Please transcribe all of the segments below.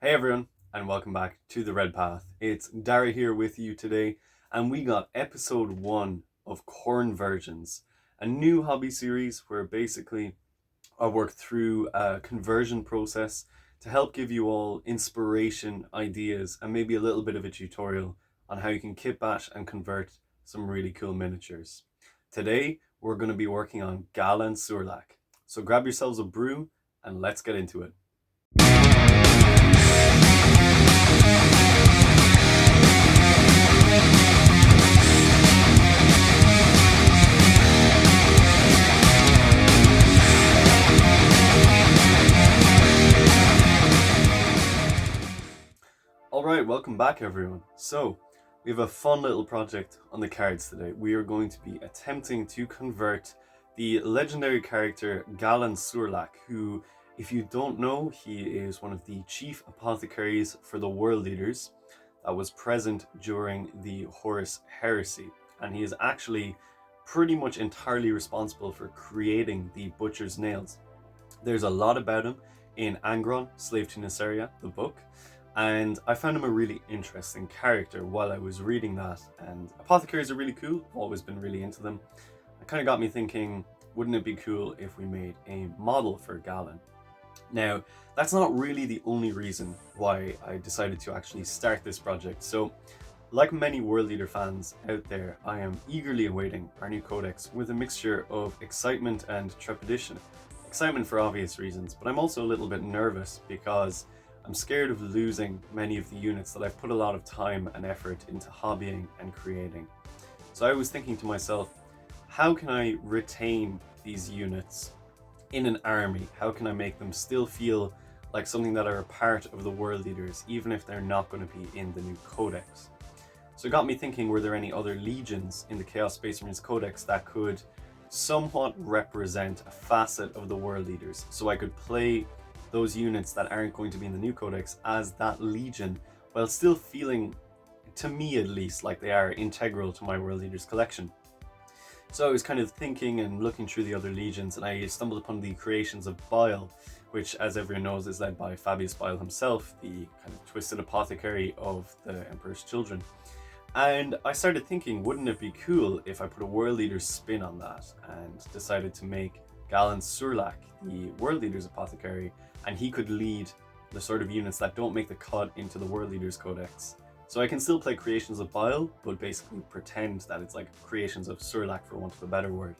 Hey everyone, and welcome back to The Red Path. It's Dara here with you today, and we got episode 1 of Conversions, a new hobby series where basically I work through a conversion process to help give you all inspiration, ideas, and maybe a little bit of a tutorial on how you can kit bash and convert some really cool miniatures. Today, we're going to be working on Gahlan Surlak. So grab yourselves a brew and let's get into it. Alright, welcome back everyone. So, we have a fun little project on the cards today. We are going to be attempting to convert the legendary character Gahlan Surlak, who, if you don't know, he is one of the chief apothecaries for the World Leaders that was present during the Horus Heresy. And he is actually pretty much entirely responsible for creating the Butcher's Nails. There's a lot about him in Angron, Slave to Nasseria, the book, and I found him a really interesting character while I was reading that. And apothecaries are really cool, I've always been really into them. It kind of got me thinking, wouldn't it be cool if we made a model for Gahlan? Now, that's not really the only reason why I decided to actually start this project. So, like many World Leader fans out there, I am eagerly awaiting our new codex with a mixture of excitement and trepidation. Excitement for obvious reasons, but I'm also a little bit nervous because I'm scared of losing many of the units that I've put a lot of time and effort into hobbying and creating. So I was thinking to myself, how can I retain these units in an army? How can I make them still feel like something that are a part of the World Leaders, even if they're not going to be in the new codex? So it got me thinking, were there any other legions in the Chaos Space Marines codex that could somewhat represent a facet of the World Leaders, so I could play those units that aren't going to be in the new codex as that legion, while still feeling, to me at least, like they are integral to my World Leaders collection. So I was kind of thinking and looking through the other legions, and I stumbled upon the Creations of Bile, which, as everyone knows, is led by Fabius Bile himself, the kind of twisted apothecary of the Emperor's Children. And I started thinking, wouldn't it be cool if I put a World Leader spin on that, and decided to make Gahlan Surlak the World Leaders apothecary, and he could lead the sort of units that don't make the cut into the World Leaders Codex. So I can still play Creations of Bile, but basically pretend that it's like Creations of Surlak, for want of a better word.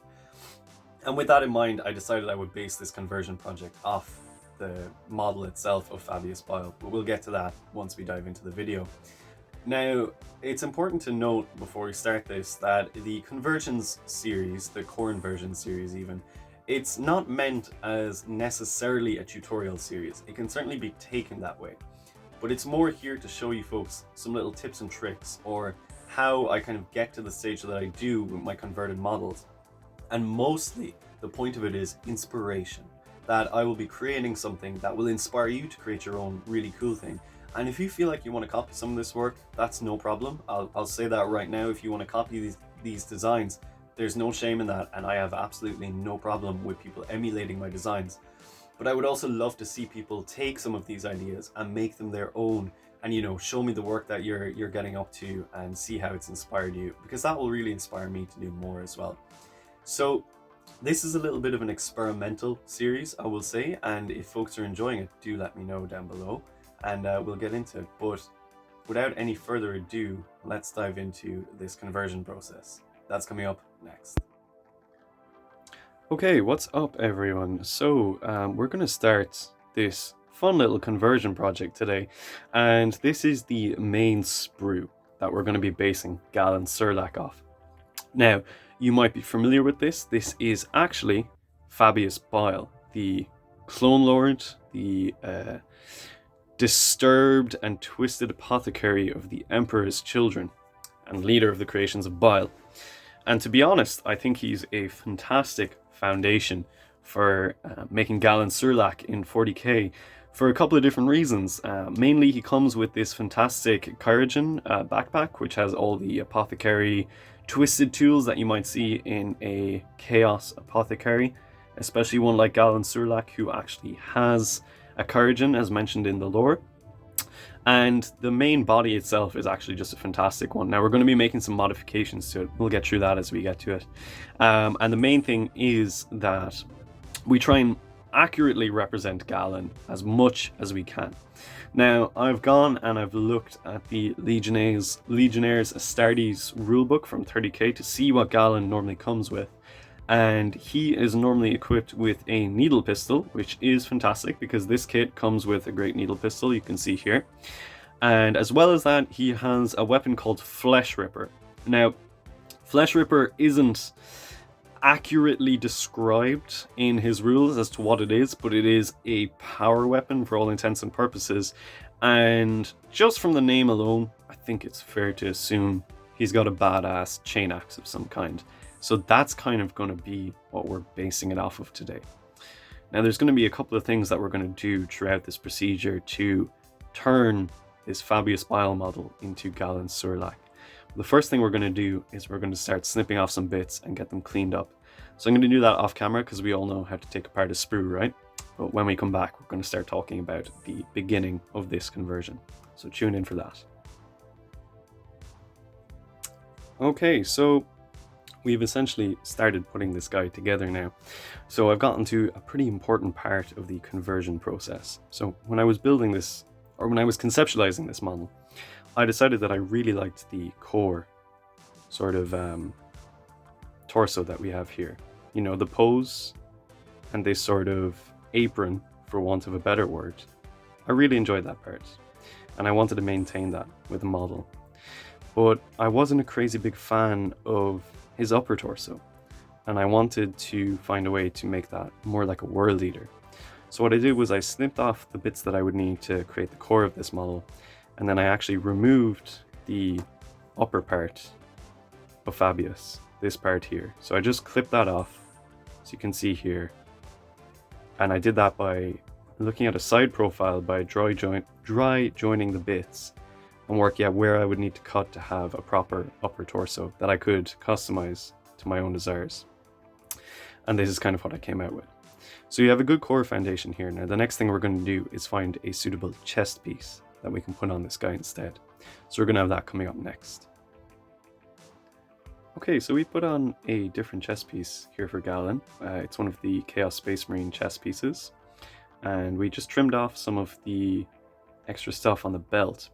And with that in mind, I decided I would base this conversion project off the model itself of Fabius Bile, but we'll get to that once we dive into the video. Now, it's important to note before we start this that the Conversions series, the Conversions series even, it's not meant as necessarily a tutorial series. It can certainly be taken that way, but it's more here to show you folks some little tips and tricks, or how I kind of get to the stage that I do with my converted models. And mostly the point of it is inspiration, that I will be creating something that will inspire you to create your own really cool thing. And if you feel like you want to copy some of this work, that's no problem. I'll say that right now. If you want to copy these designs, there's no shame in that, and I have absolutely no problem with people emulating my designs. But I would also love to see people take some of these ideas and make them their own, and show me the work that you're getting up to and see how it's inspired you, because that will really inspire me to do more as well. So this is a little bit of an experimental series, I will say, and if folks are enjoying it, do let me know down below, and we'll get into it. But without any further ado, let's dive into this conversion process. That's coming up next. Okay, what's up everyone? So we're going to start this fun little conversion project today, and this is the main sprue that we're going to be basing Gahlan Surlak off. Now, you might be familiar with this. This is actually Fabius Bile, the Clone Lord, the disturbed and twisted apothecary of the Emperor's Children, and leader of the Creations of Bile. And to be honest, I think he's a fantastic foundation for making Gahlan Surlak in 40k for a couple of different reasons. Mainly, he comes with this fantastic Kyrogen backpack, which has all the apothecary twisted tools that you might see in a Chaos apothecary, especially one like Gahlan Surlak, who actually has a Kyrogen, as mentioned in the lore. And the main body itself is actually just a fantastic one. Now we're going to be making some modifications to it. We'll get through that as we get to it. And the main thing is that we try and accurately represent Gahlan as much as we can. Now, I've gone and I've looked at the Legionnaires Astartes rulebook from 30k to see what Gahlan normally comes with. And he is normally equipped with a needle pistol, which is fantastic because this kit comes with a great needle pistol, you can see here. And as well as that, he has a weapon called Flesh Ripper. Now, Flesh Ripper isn't accurately described in his rules as to what it is, but it is a power weapon for all intents and purposes. And just from the name alone, I think it's fair to assume he's got a badass chain axe of some kind. So that's kind of going to be what we're basing it off of today. Now there's going to be a couple of things that we're going to do throughout this procedure to turn this Fabius Bile model into Gahlan Surlak. The first thing we're going to do is we're going to start snipping off some bits and get them cleaned up. So I'm going to do that off camera because we all know how to take apart a sprue, right? But when we come back, we're going to start talking about the beginning of this conversion. So tune in for that. Okay, so we've essentially started putting this guy together now. So I've gotten to a pretty important part of the conversion process. So when I was building this, or when I was conceptualizing this model, I decided that I really liked the core sort of torso that we have here. You know, the pose and this sort of apron, for want of a better word. I really enjoyed that part, and I wanted to maintain that with the model. But I wasn't a crazy big fan of his upper torso, and I wanted to find a way to make that more like a world eater. So what I did was I snipped off the bits that I would need to create the core of this model, and then I actually removed the upper part of Fabius, this part here. So I just clipped that off, as you can see here, and I did that by looking at a side profile by dry joining the bits and working out where I would need to cut to have a proper upper torso that I could customize to my own desires. And this is kind of what I came out with. So you have a good core foundation here. Now the next thing we're going to do is find a suitable chest piece that we can put on this guy instead. So we're going to have that coming up next. Okay, so we put on a different chest piece here for Gahlan. It's one of the Chaos Space Marine chest pieces. And we just trimmed off some of the extra stuff on the belt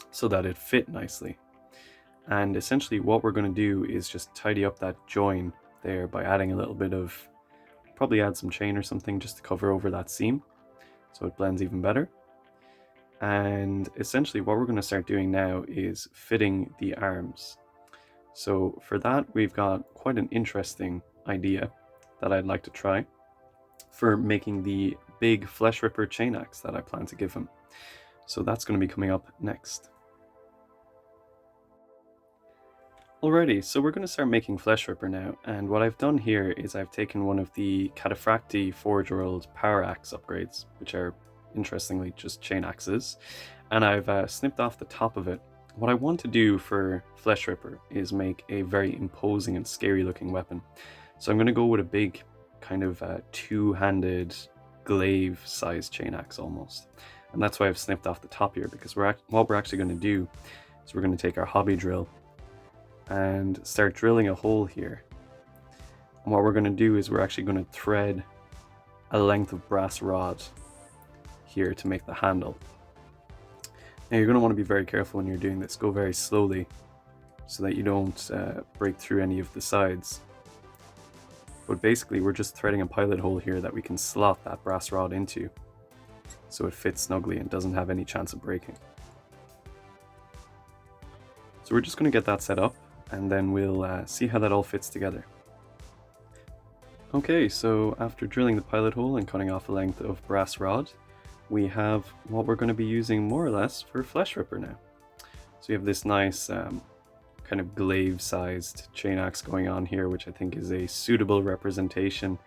so that it fit nicely. And essentially what we're going to do is just tidy up that join there by adding a little bit of, probably add some chain or something just to cover over that seam so it blends even better. And essentially what we're going to start doing now is fitting the arms. So for that we've got quite an interesting idea that I'd like to try for making the big Flesh Ripper chain axe that I plan to give him. So that's going to be coming up next. Alrighty, so we're going to start making Flesh Ripper now, and what I've done here is I've taken one of the Cataphracti Forge World Power Axe upgrades, which are interestingly just chain axes, and I've snipped off the top of it. What I want to do for Flesh Ripper is make a very imposing and scary looking weapon. So I'm going to go with a big kind of two-handed glaive sized chain axe almost. And that's why I've snipped off the top here, because what we're actually going to do is we're going to take our hobby drill and start drilling a hole here. And what we're going to do is we're actually going to thread a length of brass rod here to make the handle. Now you're going to want to be very careful when you're doing this. Go very slowly so that you don't break through any of the sides. But basically we're just threading a pilot hole here that we can slot that brass rod into so it fits snugly and doesn't have any chance of breaking. So we're just going to get that set up, and then we'll see how that all fits together. Okay, so after drilling the pilot hole and cutting off a length of brass rod, we have what we're going to be using more or less for Flesh Ripper now. So we have this nice kind of glaive sized chain axe going on here, which I think is a suitable representation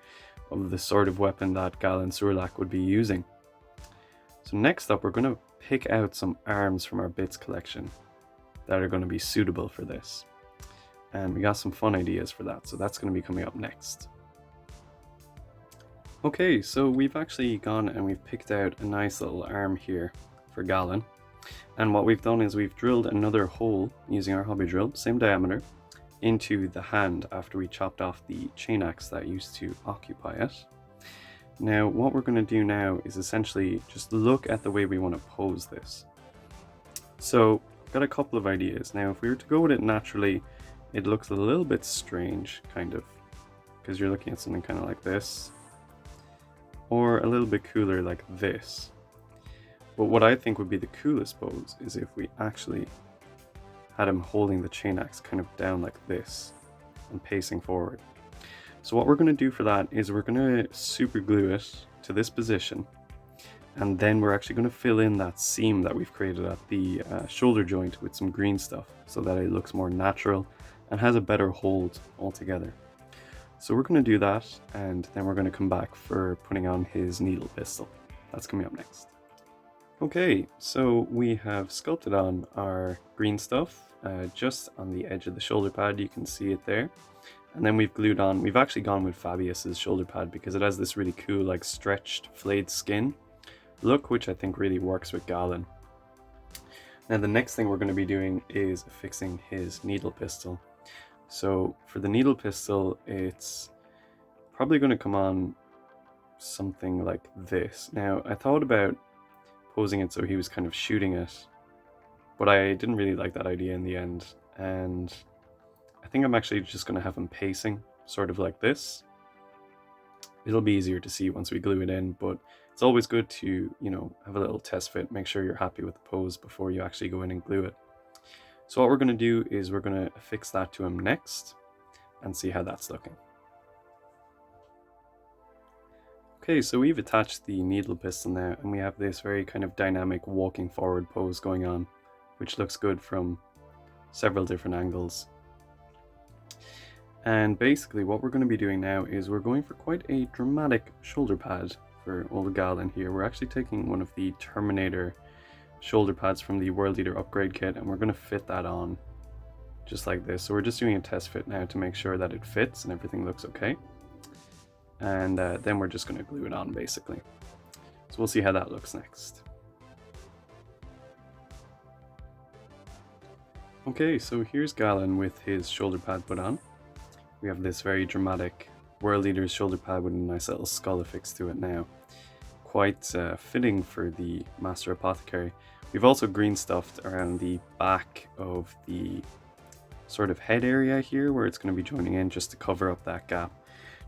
of the sort of weapon that Gahlan Surlak would be using. So next up we're going to pick out some arms from our bits collection that are going to be suitable for this. And we got some fun ideas for that, so that's going to be coming up next. Okay, so we've actually gone and we've picked out a nice little arm here for Gahlan. And what we've done is we've drilled another hole using our hobby drill, same diameter, into the hand after we chopped off the chain axe that used to occupy it. Now what we're going to do now is essentially just look at the way we want to pose this. So I've got a couple of ideas. Now if we were to go with it naturally, it looks a little bit strange, kind of, because you're looking at something kind of like this, or a little bit cooler like this. But what I think would be the coolest pose is if we actually had him holding the chain axe kind of down like this and pacing forward. So what we're going to do for that is we're going to super glue it to this position, and then we're actually going to fill in that seam that we've created at the shoulder joint with some green stuff so that it looks more natural and has a better hold altogether. So we're going to do that, and then we're going to come back for putting on his needle pistol. That's coming up next. Okay, so we have sculpted on our green stuff just on the edge of the shoulder pad. You can see it there. And then we've glued on, we've actually gone with Fabius's shoulder pad because it has this really cool like stretched flayed skin look, which I think really works with Gahlan. Now the next thing we're going to be doing is fixing his needle pistol. So for the needle pistol, it's probably going to come on something like this. Now I thought about posing it so he was kind of shooting it, but I didn't really like that idea in the end, and I think I'm actually just going to have him pacing sort of like this. It'll be easier to see once we glue it in, but it's always good to, you know, have a little test fit, make sure you're happy with the pose before you actually go in and glue it. So what we're going to do is we're going to affix that to him next and see how that's looking. Okay, so we've attached the needle pistol now, and we have this very kind of dynamic walking forward pose going on, which looks good from several different angles. And basically what we're going to be doing now is we're going for quite a dramatic shoulder pad for old Gahlan here. We're actually taking one of the Terminator shoulder pads from the World Eater upgrade kit, and we're going to fit that on just like this. So we're just doing a test fit now to make sure that it fits and everything looks okay. And then we're just going to glue it on basically. So we'll see how that looks next. Okay, so here's Gahlan with his shoulder pad put on. We have this very dramatic World Eater's shoulder pad with a nice little skull affixed to it now. Quite fitting for the Master Apothecary. We've also green stuffed around the back of the sort of head area here where it's going to be joining in just to cover up that gap.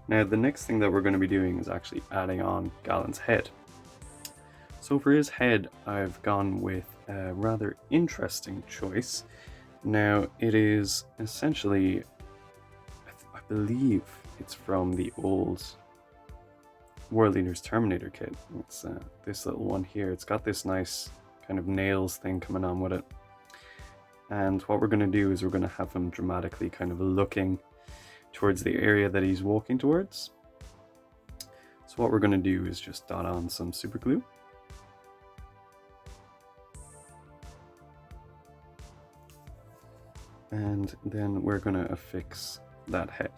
Now the next thing that we're going to be doing is actually adding on Gahlan's head. So for his head, I've gone with a rather interesting choice. Now it is essentially, I believe it's from the old World Eater's Terminator kit. It's this little one here. It's got this nice kind of nails thing coming on with it. And what we're going to do is we're going to have him dramatically kind of looking towards the area that he's walking towards. So what we're going to do is just dot on some super glue. And then we're going to affix that head.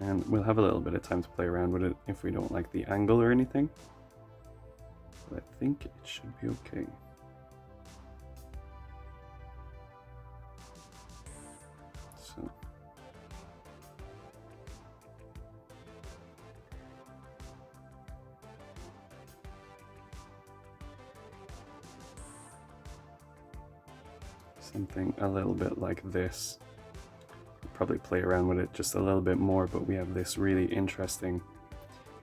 And we'll have a little bit of time to play around with it if we don't like the angle or anything. But I think it should be okay. So. Something a little bit like this. Probably play around with it just a little bit more, but we have this really interesting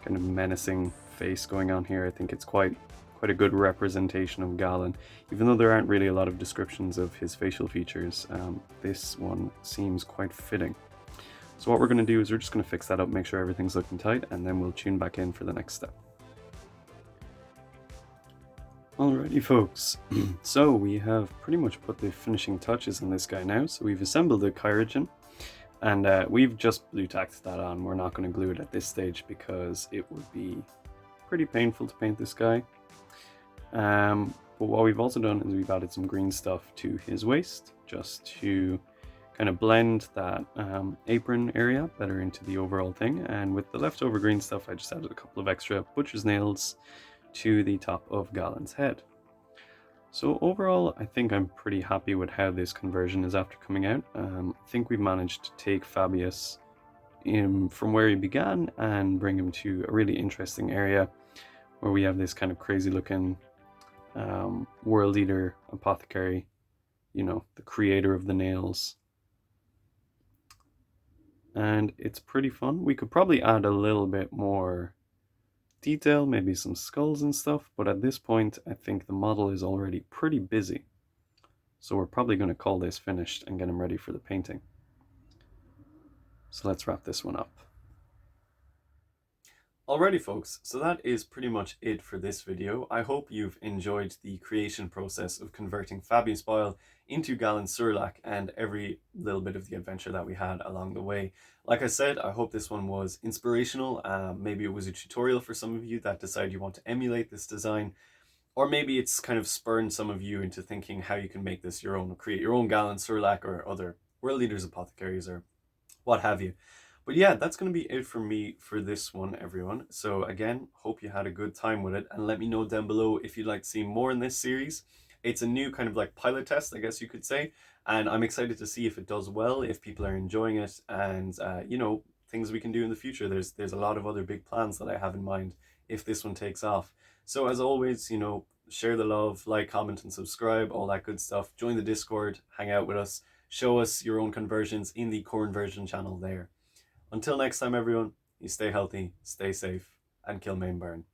kind of menacing face going on here. I think it's quite a good representation of Gahlan. Even though there aren't really a lot of descriptions of his facial features, this one seems quite fitting. So what we're going to do is we're just going to fix that up, make sure everything's looking tight, and then we'll tune back in for the next step. Alrighty folks, so we have pretty much put the finishing touches on this guy now. So we've assembled the chirurgeon, and we've just blue tacked that on. We're not going to glue it at this stage because it would be pretty painful to paint this guy. But what we've also done is we've added some green stuff to his waist just to kind of blend that apron area better into the overall thing. And with the leftover green stuff, I just added a couple of extra butcher's nails to the top of Gahlan's head. So overall, I think I'm pretty happy with how this conversion is after coming out. I think we've managed to take Fabius from where he began and bring him to a really interesting area where we have this kind of crazy looking world eater apothecary, you know, the creator of the nails. And it's pretty fun. We could probably add a little bit more detail, maybe some skulls and stuff, but at this point I think the model is already pretty busy. So we're probably going to call this finished and get him ready for the painting. So let's wrap this one up. Alrighty folks, so that is pretty much it for this video. I hope you've enjoyed the creation process of converting Fabius Bile into Gahlan Surlak and every little bit of the adventure that we had along the way. Like I said, I hope this one was inspirational. Maybe it was a tutorial for some of you that decide you want to emulate this design, or maybe it's kind of spurned some of you into thinking how you can make this your own, create your own Gahlan Surlak or other world leaders, apothecaries, or what have you. But yeah, that's going to be it for me for this one, everyone. So again, hope you had a good time with it, and let me know down below if you'd like to see more in this series. It's a new kind of like pilot test, I guess you could say, and I'm excited to see if it does well, if people are enjoying it, and you know, things we can do in the future. There's a lot of other big plans that I have in mind if this one takes off. So as always, you know, share the love, like, comment, and subscribe, all that good stuff. Join the Discord, hang out with us, show us your own conversions in the KHORNEVERSION channel there. Until next time, everyone, you stay healthy, stay safe, and kill main burn.